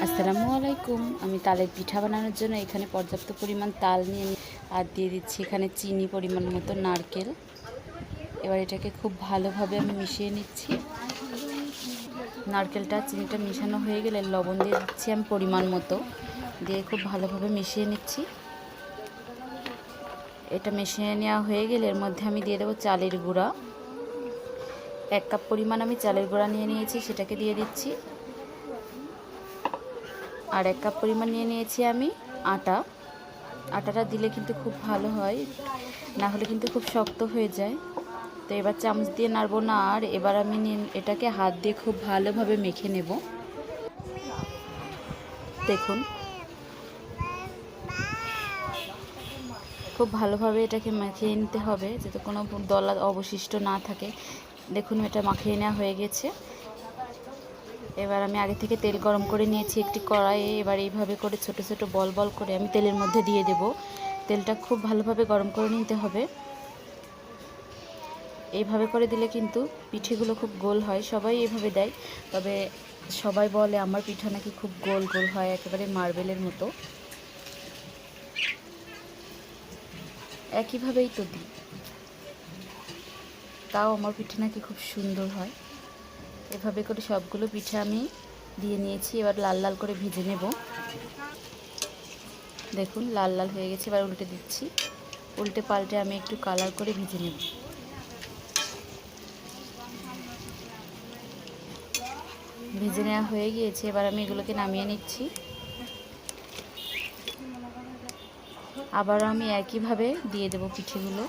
আসসালামু আলাইকুম। আমি তালের পিঠা বানানোর জন্য এখানে পর্যাপ্ত পরিমাণ তাল নিয়ে আর দিয়ে দিচ্ছি এখানে চিনি পরিমাণ মতো, নারকেল। এবার এটাকে খুব ভালোভাবে আমি মিশিয়ে নিচ্ছি। নারকেলটা চিনিটা মিশানো হয়ে গেলে লবণ দিয়ে দিচ্ছি আমি পরিমাণ মতো, দিয়ে খুব ভালোভাবে মিশিয়ে নিচ্ছি। এটা মিশিয়ে নেওয়া হয়ে গেলে এর মধ্যে আমি দিয়ে দেবো চালের গুঁড়া। 1 কাপ পরিমাণ আমি চালের গুঁড়া নিয়ে নিয়েছি, সেটাকে দিয়ে দিচ্ছি। আর 1 কাপ পরিমাণ নিয়ে নিয়েছি আমি আটা। আটাটা দিলে কিন্তু খুব ভালো হয়, না হলে কিন্তু খুব শক্ত হয়ে যায়। তো এবার চামচ দিয়ে নাড়বো না, আর এবার আমি এটাকে হাত দিয়ে খুব ভালোভাবে মেখে নেব। দেখুন খুব ভালোভাবে এটাকে মাখিয়ে নিতে হবে যাতে কোনো দলা অবশিষ্ট না থাকে। দেখুন এটা মাখিয়ে নেওয়া হয়ে গেছে। এবার আমি আগে থেকে তেল গরম করে নিয়েছি একটি কড়াইয়ে। এবার এইভাবে করে ছোট ছোট বল বল করে আমি তেলের মধ্যে দিয়ে দেব। তেলটা খুব ভালোভাবে গরম করে নিতে হবে। এইভাবে করে দিলে কিন্তু পিঠেগুলো খুব গোল হয়, সবাই এইভাবে দেয়। তবে সবাই বলে আমার পিঠা নাকি খুব গোল গোল হয়, একেবারে মার্বেলের মতো। একইভাবেই তো দিই, তাও আমার পিঠে নাকি খুব সুন্দর হয়। এভাবে করে সবগুলো পিঠে আমি দিয়ে নিয়েছি। এবার লাল লাল করে ভেজে নেব। দেখুন লাল লাল হয়ে গেছে। এবার উল্টে দিচ্ছি। উল্টে পাল্টে আমি একটু কালার করে ভেজে নেব। ভেজে নেওয়া হয়ে গিয়েছে। এবার আমি এগুলোকে নামিয়ে নিচ্ছি। আবার আমি একইভাবে দিয়ে দেব পিঠেগুলো।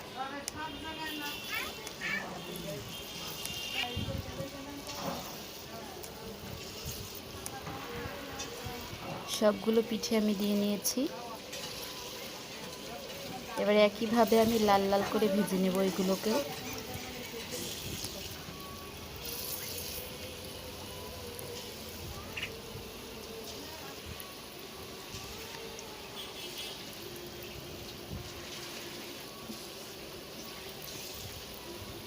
সবগুলো পিঠে আমি দিয়ে নিয়েছি। এবারে একইভাবে আমি লাল লাল করে ভেজে নেব এগুলোকেও।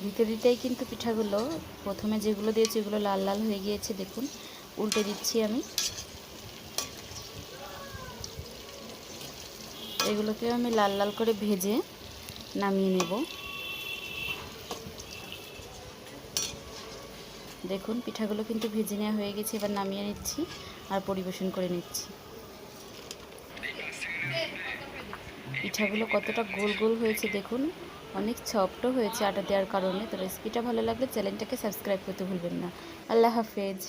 দিতে দিতেই কিন্তু পিঠাগুলো প্রথমে যেগুলো দিয়েছি এগুলো লাল লাল হয়ে গিয়েছে। দেখুন উল্টে দিচ্ছি আমি। এগুলোকে আমি লাল লাল করে ভেজে নামিয়ে নেব। দেখুন পিঠাগুলো কিন্তু ভেজে নেওয়া হয়ে গেছে। এবার নামিয়ে নিচ্ছি আর পরিবেশন করে নিচ্ছি। পিঠাগুলো কতটা গোল গোল হয়েছে দেখুন, অনেক সফটও হয়েছে আটা দেওয়ার কারণে। তো রেসিপিটা ভালো লাগলে চ্যানেলটাকে সাবস্ক্রাইব করতে ভুলবেন না। আল্লাহ হাফেজ।